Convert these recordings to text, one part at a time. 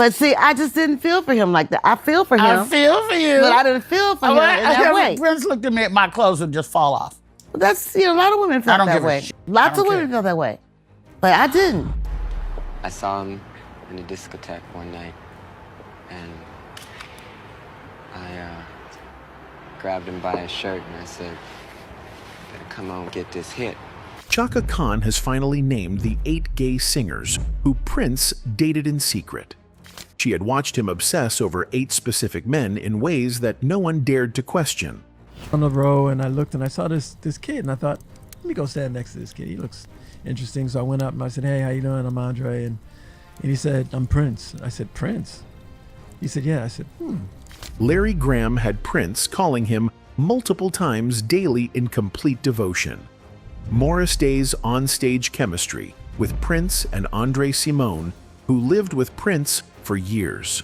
But see, I just didn't feel for him like that. I feel for him. I feel for you. But I didn't feel for him in that way. Prince looked at me, my clothes would just fall off. That's, a lot of women felt that way. Lots of women felt that way. But I didn't. I saw him in a discotheque one night, and I grabbed him by his shirt and I said, "Better come on, get this hit." Chaka Khan has finally named the 8 gay singers who Prince dated in secret. She had watched him obsess over 8 specific men in ways that no one dared to question. On the row, and I looked and I saw this kid, and I thought, let me go stand next to this kid. He looks interesting. So I went up and I said, "Hey, how you doing? I'm Andre." And he said, "I'm Prince." I said, "Prince?" He said, "Yeah." I said, Larry Graham had Prince calling him multiple times daily in complete devotion. Morris Day's onstage chemistry with Prince and André Cymone, who lived with Prince for years.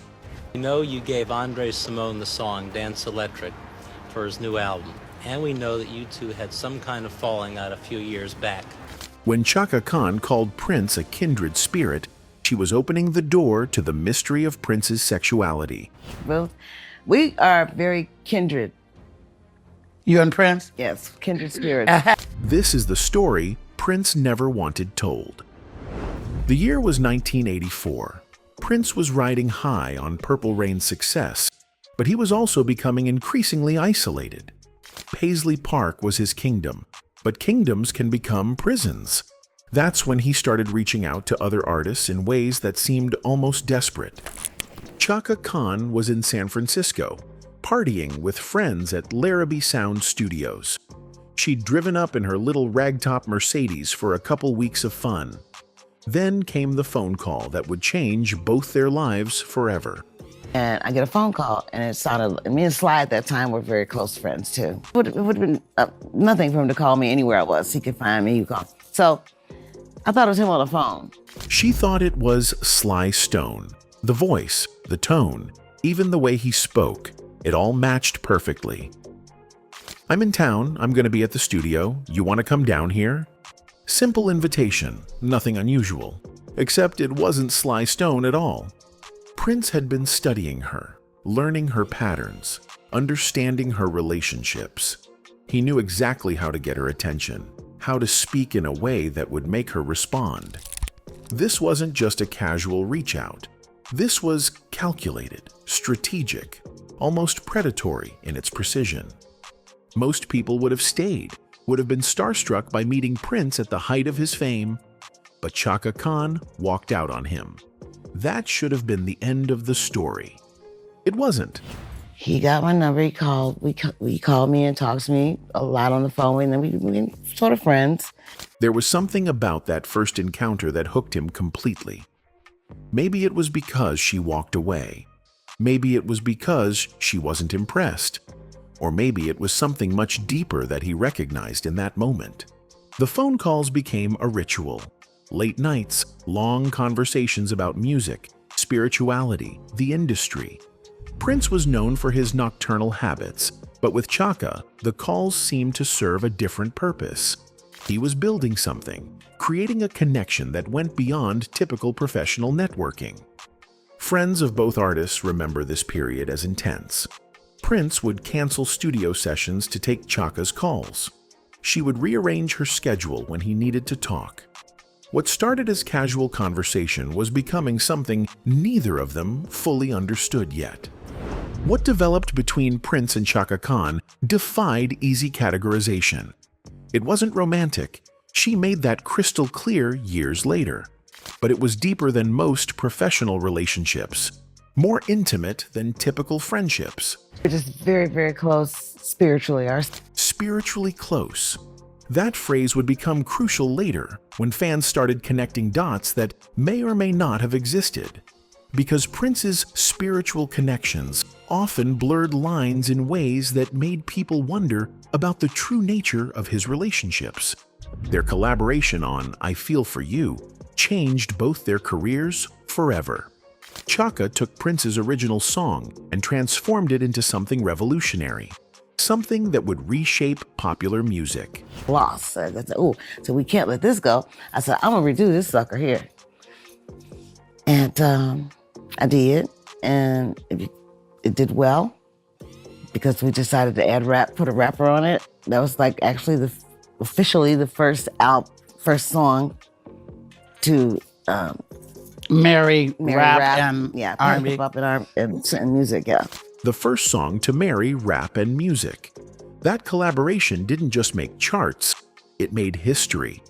We know you gave André Cymone the song Dance Electric for his new album, and we know that you two had some kind of falling out a few years back. When Chaka Khan called Prince a kindred spirit, she was opening the door to the mystery of Prince's sexuality. Well, we are very kindred. You and Prince? Yes, kindred spirits. This is the story Prince never wanted told. The year was 1984. Prince was riding high on Purple Rain's success, but he was also becoming increasingly isolated. Paisley Park was his kingdom, but kingdoms can become prisons. That's when he started reaching out to other artists in ways that seemed almost desperate. Chaka Khan was in San Francisco, partying with friends at Larrabee Sound Studios. She'd driven up in her little ragtop Mercedes for a couple weeks of fun. Then came the phone call that would change both their lives forever. And I get a phone call, and it sounded, me and Sly at that time were very close friends too. It would have been nothing for him to call me anywhere I was. He could find me, he would call. So I thought it was him on the phone. She thought it was Sly Stone. The voice, the tone, even the way he spoke, it all matched perfectly. "I'm in town. I'm going to be at the studio. You want to come down here?" Simple invitation, nothing unusual, except it wasn't Sly Stone at all. Prince had been studying her, learning her patterns, understanding her relationships. He knew exactly how to get her attention, how to speak in a way that would make her respond. This wasn't just a casual reach out. This was calculated, strategic, almost predatory in its precision. Most people would have stayed, would have been starstruck by meeting Prince at the height of his fame, but Chaka Khan walked out on him. That should have been the end of the story. It wasn't. He got my number, he called me and talked to me a lot on the phone, and then we sort of friends. There was something about that first encounter that hooked him completely. Maybe it was because she walked away. Maybe it was because she wasn't impressed. Or maybe it was something much deeper that he recognized in that moment. The phone calls became a ritual. Late nights, long conversations about music, spirituality, the industry. Prince was known for his nocturnal habits, but with Chaka, the calls seemed to serve a different purpose. He was building something, creating a connection that went beyond typical professional networking. Friends of both artists remember this period as intense. Prince would cancel studio sessions to take Chaka's calls. She would rearrange her schedule when he needed to talk. What started as casual conversation was becoming something neither of them fully understood yet. What developed between Prince and Chaka Khan defied easy categorization. It wasn't romantic. She made that crystal clear years later. But it was deeper than most professional relationships, more intimate than typical friendships. We're just very, very close spiritually. Spiritually close. That phrase would become crucial later when fans started connecting dots that may or may not have existed. Because Prince's spiritual connections often blurred lines in ways that made people wonder about the true nature of his relationships. Their collaboration on I Feel For You changed both their careers forever. Chaka took Prince's original song and transformed it into something revolutionary, something that would reshape popular music. Lost. I said, oh, so we can't let this go. I said, I'm gonna redo this sucker here. And I did, and it did well because we decided to add put a rapper on it. That was like actually officially the first song to Marry, rap, and R&B. hip hop and music, yeah. The first song to marry rap and music. That collaboration didn't just make charts, it made history.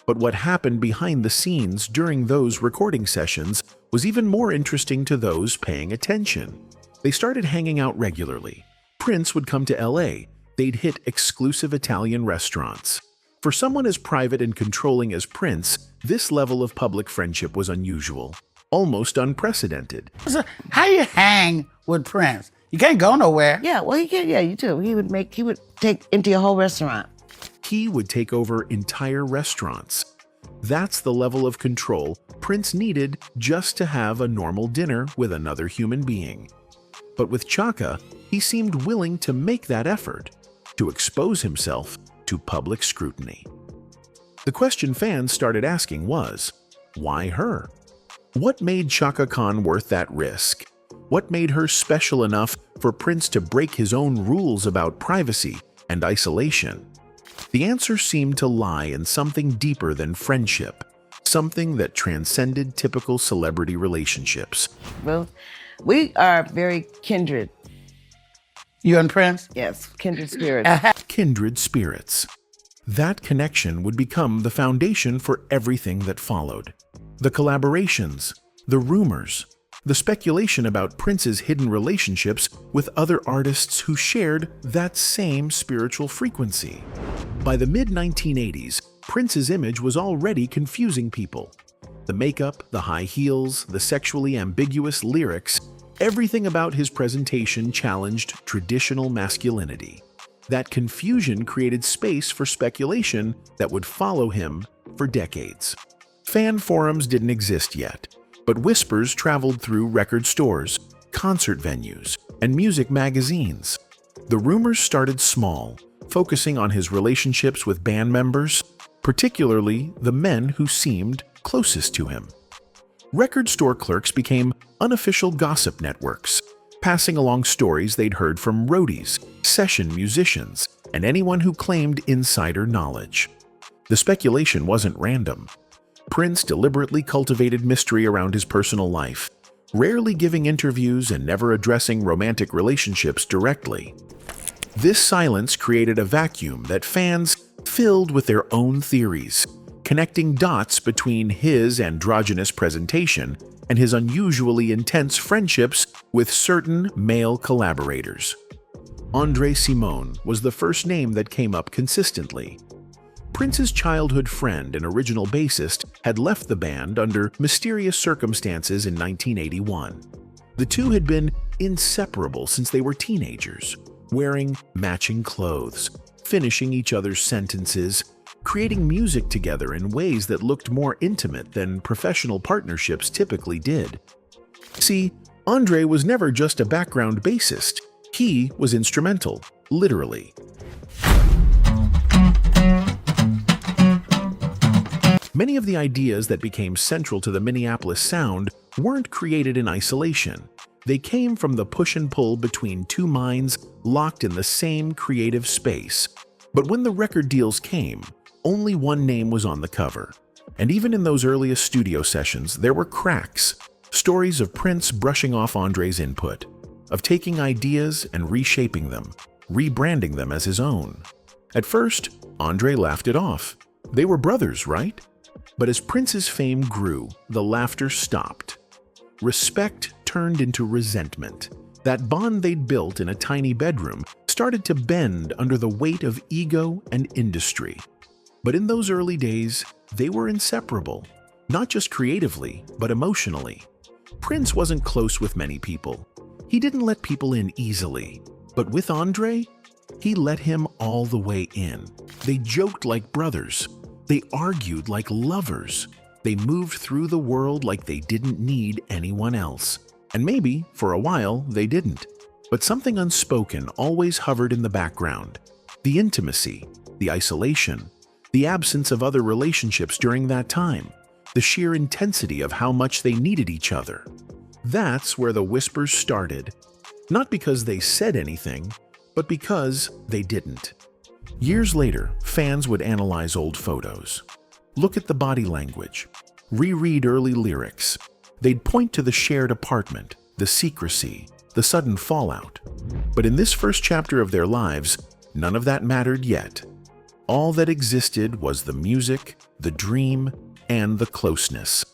But what happened behind the scenes during those recording sessions was even more interesting to those paying attention. They started hanging out regularly. Prince would come to LA. They'd hit exclusive Italian restaurants. For someone as private and controlling as Prince, this level of public friendship was unusual, almost unprecedented. So how you hang with Prince? You can't go nowhere. Yeah, well, you too. He would take empty a whole restaurant. He would take over entire restaurants. That's the level of control Prince needed just to have a normal dinner with another human being. But with Chaka, he seemed willing to make that effort, to expose himself to public scrutiny. The question fans started asking was, why her? What made Chaka Khan worth that risk? What made her special enough for Prince to break his own rules about privacy and isolation? The answer seemed to lie in something deeper than friendship, something that transcended typical celebrity relationships. Well, we are very kindred. You and Prince? Yes, kindred spirits. Kindred spirits. That connection would become the foundation for everything that followed. The collaborations, the rumors, the speculation about Prince's hidden relationships with other artists who shared that same spiritual frequency. By the mid-1980s, Prince's image was already confusing people. The makeup, the high heels, the sexually ambiguous lyrics, everything about his presentation challenged traditional masculinity. That confusion created space for speculation that would follow him for decades. Fan forums didn't exist yet, but whispers traveled through record stores, concert venues, and music magazines. The rumors started small, focusing on his relationships with band members, particularly the men who seemed closest to him. Record store clerks became unofficial gossip networks, passing along stories they'd heard from roadies, session musicians, and anyone who claimed insider knowledge. The speculation wasn't random. Prince deliberately cultivated mystery around his personal life, rarely giving interviews and never addressing romantic relationships directly. This silence created a vacuum that fans filled with their own theories, connecting dots between his androgynous presentation and his unusually intense friendships with certain male collaborators. André Cymone was the first name that came up consistently. Prince's childhood friend and original bassist had left the band under mysterious circumstances in 1981. The two had been inseparable since they were teenagers, wearing matching clothes, finishing each other's sentences, creating music together in ways that looked more intimate than professional partnerships typically did. See, André was never just a background bassist. He was instrumental, literally. Many of the ideas that became central to the Minneapolis sound weren't created in isolation. They came from the push and pull between two minds locked in the same creative space. But when the record deals came, only one name was on the cover. And even in those earliest studio sessions, there were cracks. Stories of Prince brushing off André's input, of taking ideas and reshaping them, rebranding them as his own. At first, André laughed it off. They were brothers, right? But as Prince's fame grew, the laughter stopped. Respect turned into resentment. That bond they'd built in a tiny bedroom started to bend under the weight of ego and industry. But in those early days, they were inseparable, not just creatively, but emotionally. Prince wasn't close with many people. He didn't let people in easily. But with André, he let him all the way in. They joked like brothers. They argued like lovers. They moved through the world like they didn't need anyone else. And maybe, for a while, they didn't. But something unspoken always hovered in the background. The intimacy, the isolation, the absence of other relationships during that time, the sheer intensity of how much they needed each other. That's where the whispers started. Not because they said anything, but because they didn't. Years later, fans would analyze old photos, look at the body language, reread early lyrics. They'd point to the shared apartment, the secrecy, the sudden fallout. But in this first chapter of their lives, none of that mattered yet. All that existed was the music, the dream, and the closeness.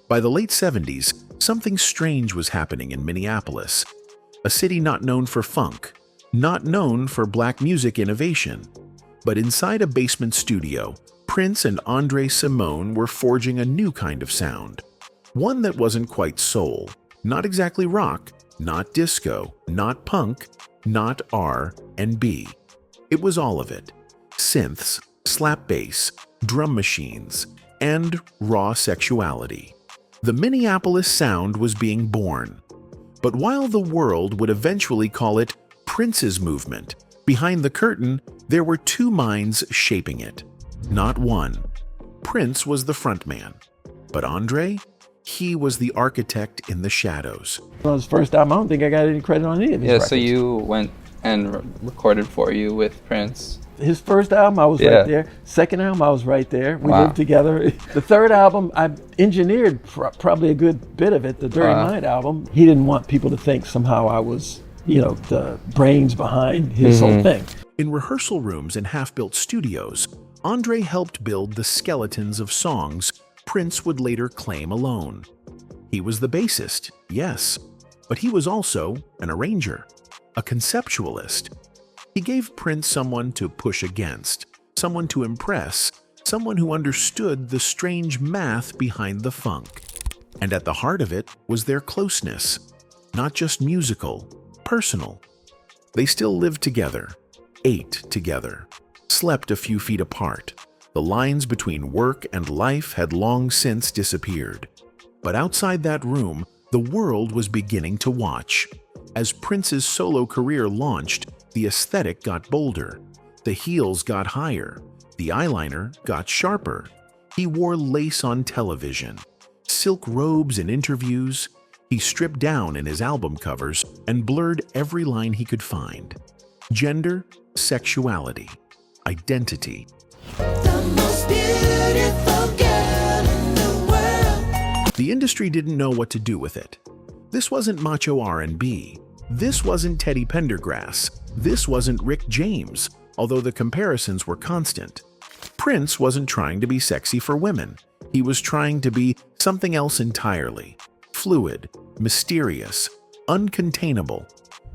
By the late 70s, something strange was happening in Minneapolis, a city not known for funk, not known for black music innovation. But inside a basement studio, Prince and André Cymone were forging a new kind of sound. One that wasn't quite soul, not exactly rock, not disco, not punk, not R&B. It was all of it. Synths, slap bass, drum machines, and raw sexuality. The Minneapolis sound was being born. But while the world would eventually call it Prince's movement, behind the curtain, there were two minds shaping it. Not one. Prince was the frontman. But André? He was the architect in the shadows. On his first album, I don't think I got any credit on any of his records. So you went and recorded for you with Prince. His first album, I was right there. Second album, I was right there. We lived together. The third album, I engineered probably a good bit of it, the Dirty Mind album. He didn't want people to think somehow I was, the brains behind his whole thing. In rehearsal rooms and half-built studios, André helped build the skeletons of songs Prince would later claim alone. He was the bassist, yes, but he was also an arranger, a conceptualist. He gave Prince someone to push against, someone to impress, someone who understood the strange math behind the funk. And at the heart of it was their closeness, not just musical, personal. They still lived together, ate together, slept a few feet apart. The lines between work and life had long since disappeared. But outside that room, the world was beginning to watch. As Prince's solo career launched, the aesthetic got bolder, the heels got higher, the eyeliner got sharper. He wore lace on television, silk robes in interviews. He stripped down in his album covers and blurred every line he could find. Gender, sexuality, identity. The most beautiful girl in the world. The industry didn't know what to do with it. This wasn't macho R&B. This wasn't Teddy Pendergrass. This wasn't Rick James, although the comparisons were constant. Prince wasn't trying to be sexy for women. He was trying to be something else entirely. Fluid, mysterious, uncontainable.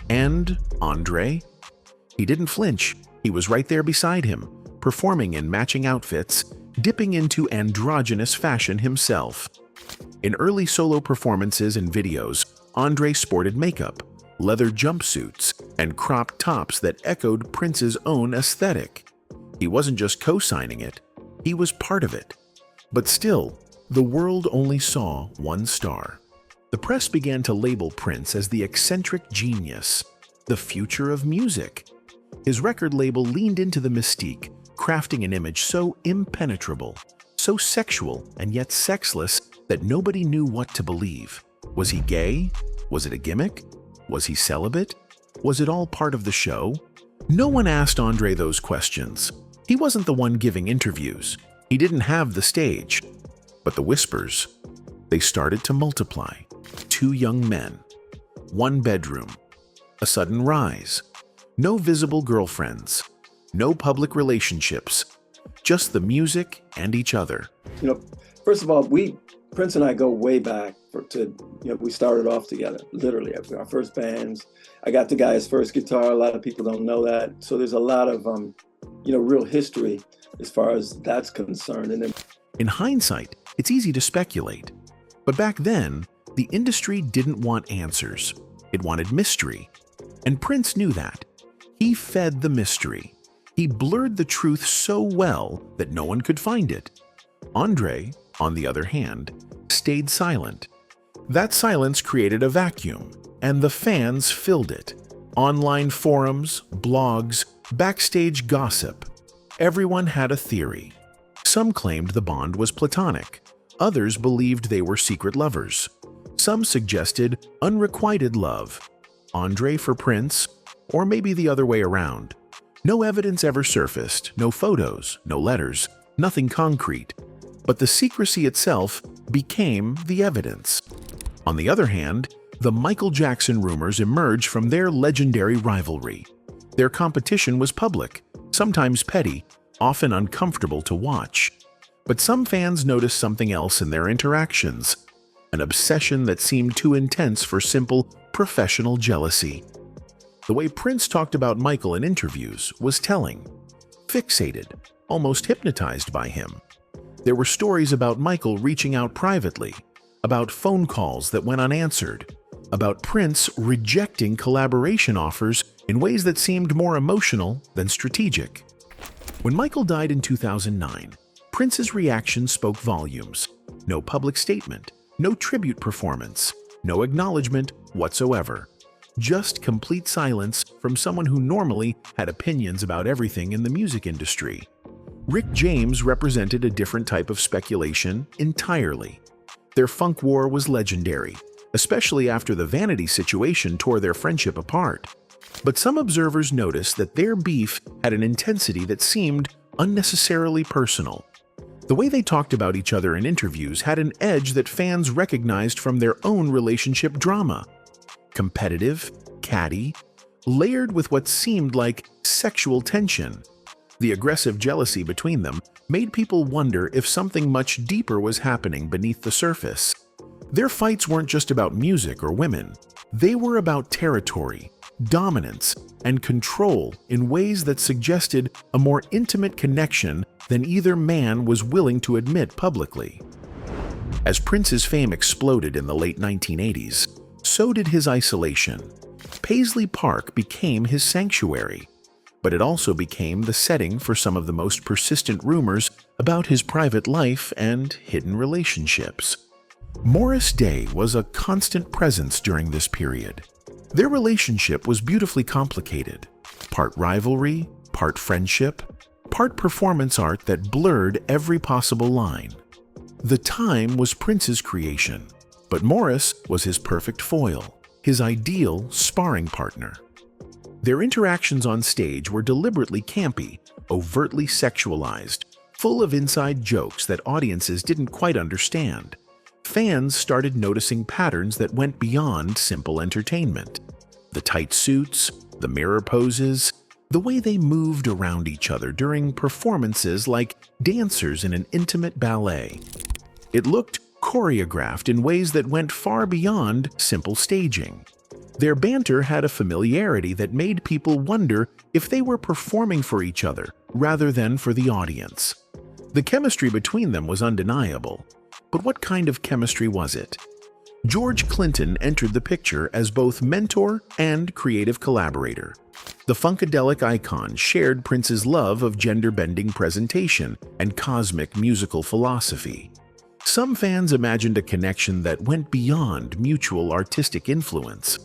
And André? He didn't flinch. He was right there beside him, performing in matching outfits, dipping into androgynous fashion himself. In early solo performances and videos, André sported makeup, leather jumpsuits, and cropped tops that echoed Prince's own aesthetic. He wasn't just co-signing it, he was part of it. But still, the world only saw one star. The press began to label Prince as the eccentric genius, the future of music. His record label leaned into the mystique, crafting an image so impenetrable, so sexual and yet sexless that nobody knew what to believe. Was he gay? Was it a gimmick? Was he celibate? Was it all part of the show? No one asked André those questions. He wasn't the one giving interviews. He didn't have the stage. But the whispers, they started to multiply. 2 young men, 1 bedroom, a sudden rise, no visible girlfriends, no public relationships, just the music and each other. First of all, Prince and I go way back we started off together, literally, our first bands. I got the guy's first guitar. A lot of people don't know that. So there's a lot of, real history as far as that's concerned. And then, in hindsight, it's easy to speculate. But back then, the industry didn't want answers. It wanted mystery. And Prince knew that. He fed the mystery. He blurred the truth so well that no one could find it. André, on the other hand, stayed silent. That silence created a vacuum, and the fans filled it. Online forums, blogs, backstage gossip. Everyone had a theory. Some claimed the bond was platonic. Others believed they were secret lovers. Some suggested unrequited love, André for Prince, or maybe the other way around. No evidence ever surfaced, no photos, no letters, nothing concrete. But the secrecy itself became the evidence. On the other hand, the Michael Jackson rumors emerged from their legendary rivalry. Their competition was public, sometimes petty, often uncomfortable to watch. But some fans noticed something else in their interactions, an obsession that seemed too intense for simple professional jealousy. The way Prince talked about Michael in interviews was telling. Fixated, almost hypnotized by him. There were stories about Michael reaching out privately, about phone calls that went unanswered, about Prince rejecting collaboration offers in ways that seemed more emotional than strategic. When Michael died in 2009, Prince's reaction spoke volumes. No public statement, no tribute performance, no acknowledgement whatsoever. Just complete silence from someone who normally had opinions about everything in the music industry. Rick James represented a different type of speculation entirely. Their funk war was legendary, especially after the Vanity situation tore their friendship apart. But some observers noticed that their beef had an intensity that seemed unnecessarily personal. The way they talked about each other in interviews had an edge that fans recognized from their own relationship drama. Competitive, catty, layered with what seemed like sexual tension. The aggressive jealousy between them made people wonder if something much deeper was happening beneath the surface. Their fights weren't just about music or women. They were about territory, dominance, and control in ways that suggested a more intimate connection than either man was willing to admit publicly. As Prince's fame exploded in the late 1980s, so did his isolation. Paisley Park became his sanctuary, but it also became the setting for some of the most persistent rumors about his private life and hidden relationships. Morris Day was a constant presence during this period. Their relationship was beautifully complicated, part rivalry, part friendship, part performance art that blurred every possible line. The Time was Prince's creation, but Morris was his perfect foil, his ideal sparring partner. Their interactions on stage were deliberately campy, overtly sexualized, full of inside jokes that audiences didn't quite understand. Fans started noticing patterns that went beyond simple entertainment. The tight suits, the mirror poses, the way they moved around each other during performances like dancers in an intimate ballet. It looked choreographed in ways that went far beyond simple staging. Their banter had a familiarity that made people wonder if they were performing for each other rather than for the audience. The chemistry between them was undeniable, but what kind of chemistry was it? George Clinton entered the picture as both mentor and creative collaborator. The funkadelic icon shared Prince's love of gender-bending presentation and cosmic musical philosophy. Some fans imagined a connection that went beyond mutual artistic influence.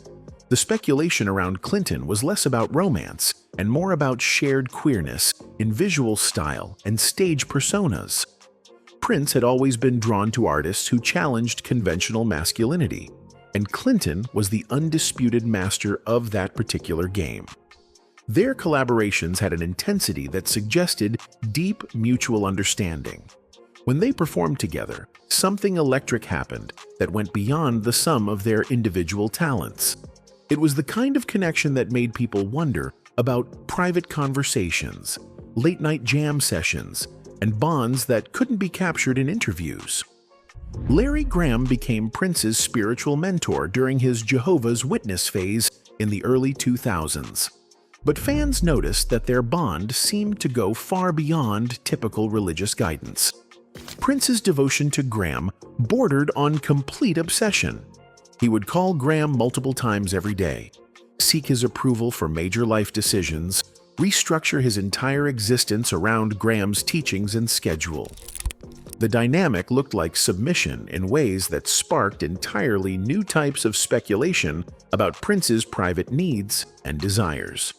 The speculation around Clinton was less about romance and more about shared queerness in visual style and stage personas. Prince had always been drawn to artists who challenged conventional masculinity, and Clinton was the undisputed master of that particular game. Their collaborations had an intensity that suggested deep mutual understanding. When they performed together, something electric happened that went beyond the sum of their individual talents. It was the kind of connection that made people wonder about private conversations, late-night jam sessions, and bonds that couldn't be captured in interviews. Larry Graham became Prince's spiritual mentor during his Jehovah's Witness phase in the early 2000s. But fans noticed that their bond seemed to go far beyond typical religious guidance. Prince's devotion to Graham bordered on complete obsession. He would call Graham multiple times every day, seek his approval for major life decisions, restructure his entire existence around Graham's teachings and schedule. The dynamic looked like submission in ways that sparked entirely new types of speculation about Prince's private needs and desires.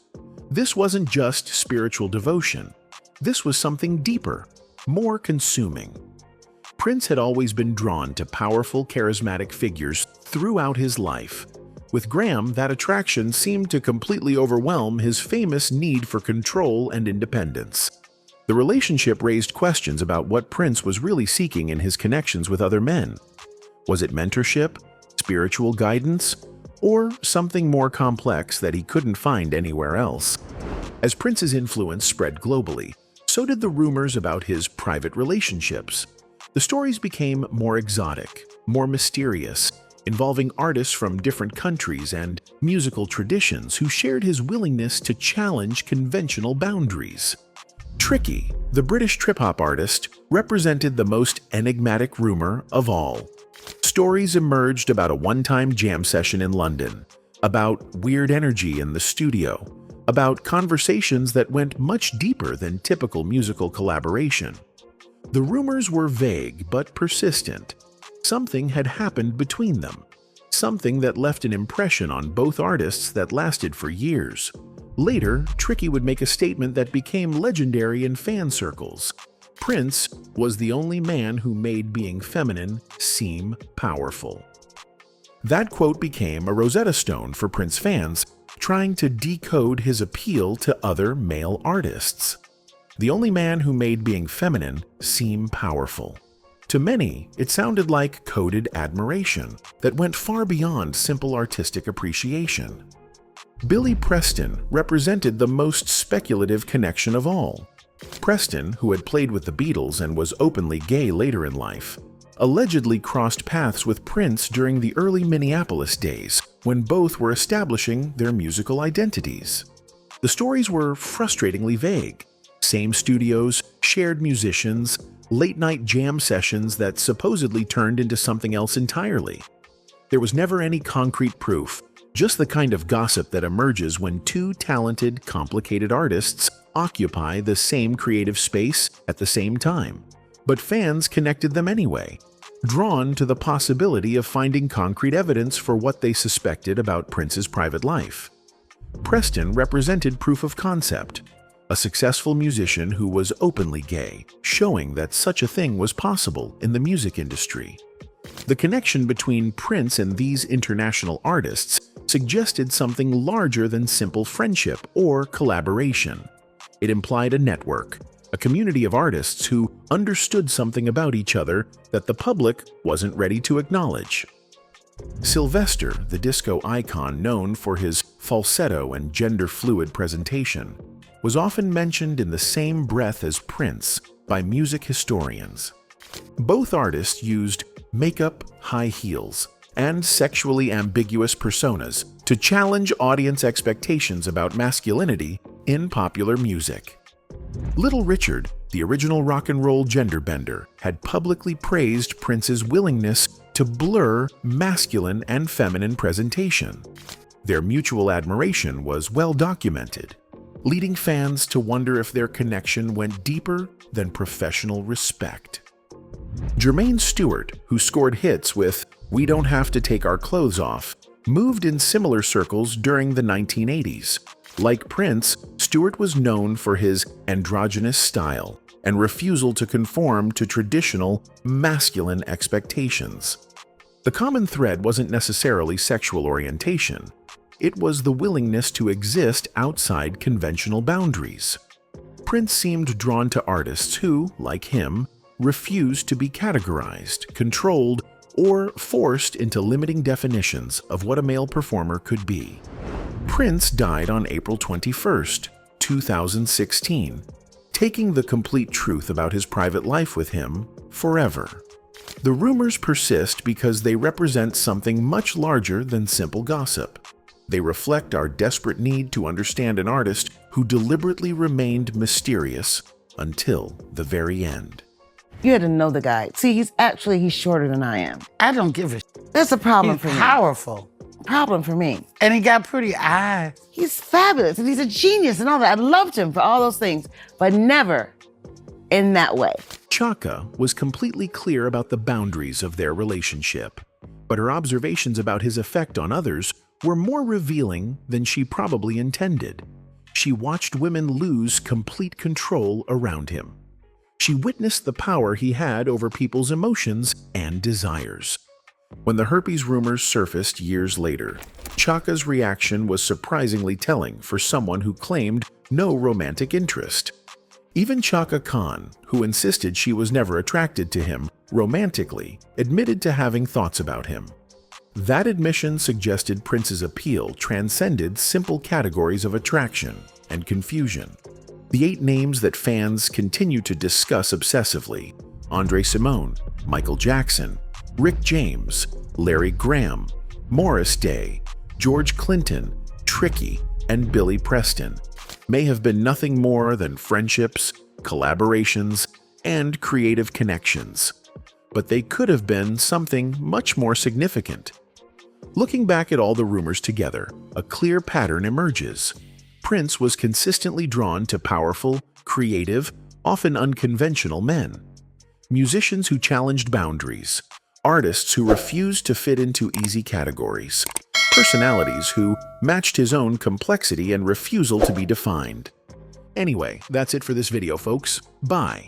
This wasn't just spiritual devotion. This was something deeper, more consuming. Prince had always been drawn to powerful, charismatic figures throughout his life. With Graham, that attraction seemed to completely overwhelm his famous need for control and independence. The relationship raised questions about what Prince was really seeking in his connections with other men. Was it mentorship, spiritual guidance, or something more complex that he couldn't find anywhere else? As Prince's influence spread globally, so did the rumors about his private relationships. The stories became more exotic, more mysterious, involving artists from different countries and musical traditions who shared his willingness to challenge conventional boundaries. Tricky, the British trip-hop artist, represented the most enigmatic rumor of all. Stories emerged about a one-time jam session in London, about weird energy in the studio, about conversations that went much deeper than typical musical collaboration. The rumors were vague but persistent. Something had happened between them, something that left an impression on both artists that lasted for years. Later, Tricky would make a statement that became legendary in fan circles. Prince was the only man who made being feminine seem powerful. That quote became a Rosetta Stone for Prince fans, trying to decode his appeal to other male artists. The only man who made being feminine seem powerful. To many, it sounded like coded admiration that went far beyond simple artistic appreciation. Billy Preston represented the most speculative connection of all. Preston, who had played with the Beatles and was openly gay later in life, allegedly crossed paths with Prince during the early Minneapolis days, when both were establishing their musical identities. The stories were frustratingly vague. Same studios, shared musicians, late-night jam sessions that supposedly turned into something else entirely. There was never any concrete proof, just the kind of gossip that emerges when two talented, complicated artists occupy the same creative space at the same time. But fans connected them anyway, drawn to the possibility of finding concrete evidence for what they suspected about Prince's private life. Preston represented proof of concept, a successful musician who was openly gay, showing that such a thing was possible in the music industry. The connection between Prince and these international artists suggested something larger than simple friendship or collaboration. It implied a network, a community of artists who understood something about each other that the public wasn't ready to acknowledge. Sylvester, the disco icon known for his falsetto and gender-fluid presentation, was often mentioned in the same breath as Prince by music historians. Both artists used makeup, high heels, and sexually ambiguous personas to challenge audience expectations about masculinity in popular music. Little Richard, the original rock and roll gender bender, had publicly praised Prince's willingness to blur masculine and feminine presentation. Their mutual admiration was well documented, leading fans to wonder if their connection went deeper than professional respect. Jermaine Stewart, who scored hits with "We Don't Have to Take Our Clothes Off," moved in similar circles during the 1980s. Like Prince, Stewart was known for his androgynous style and refusal to conform to traditional masculine expectations. The common thread wasn't necessarily sexual orientation. It was the willingness to exist outside conventional boundaries. Prince seemed drawn to artists who, like him, refused to be categorized, controlled, or forced into limiting definitions of what a male performer could be. Prince died on April 21, 2016, taking the complete truth about his private life with him forever. The rumors persist because they represent something much larger than simple gossip. They reflect our desperate need to understand an artist who deliberately remained mysterious until the very end. You had to know the guy. See, he's shorter than I am. I don't give a That's a problem He's for me. powerful. Problem for me. And he got pretty eyes. He's fabulous and he's a genius and all that. I loved him for all those things, but never in that way. Chaka was completely clear about the boundaries of their relationship, but her observations about his effect on others were more revealing than she probably intended. She watched women lose complete control around him. she witnessed the power he had over people's emotions and desires. When the herpes rumors surfaced years later, Chaka's reaction was surprisingly telling for someone who claimed no romantic interest. Even Chaka Khan, who insisted she was never attracted to him romantically, admitted to having thoughts about him. That admission suggested Prince's appeal transcended simple categories of attraction and confusion. The 8 names that fans continue to discuss obsessively: André Cymone, Michael Jackson, Rick James, Larry Graham, Morris Day, George Clinton, Tricky, and Billy Preston, may have been nothing more than friendships, collaborations, and creative connections. But they could have been something much more significant. Looking back at all the rumors together, a clear pattern emerges. Prince was consistently drawn to powerful, creative, often unconventional men. Musicians who challenged boundaries, artists who refused to fit into easy categories, personalities who matched his own complexity and refusal to be defined. Anyway, that's it for this video, folks. Bye.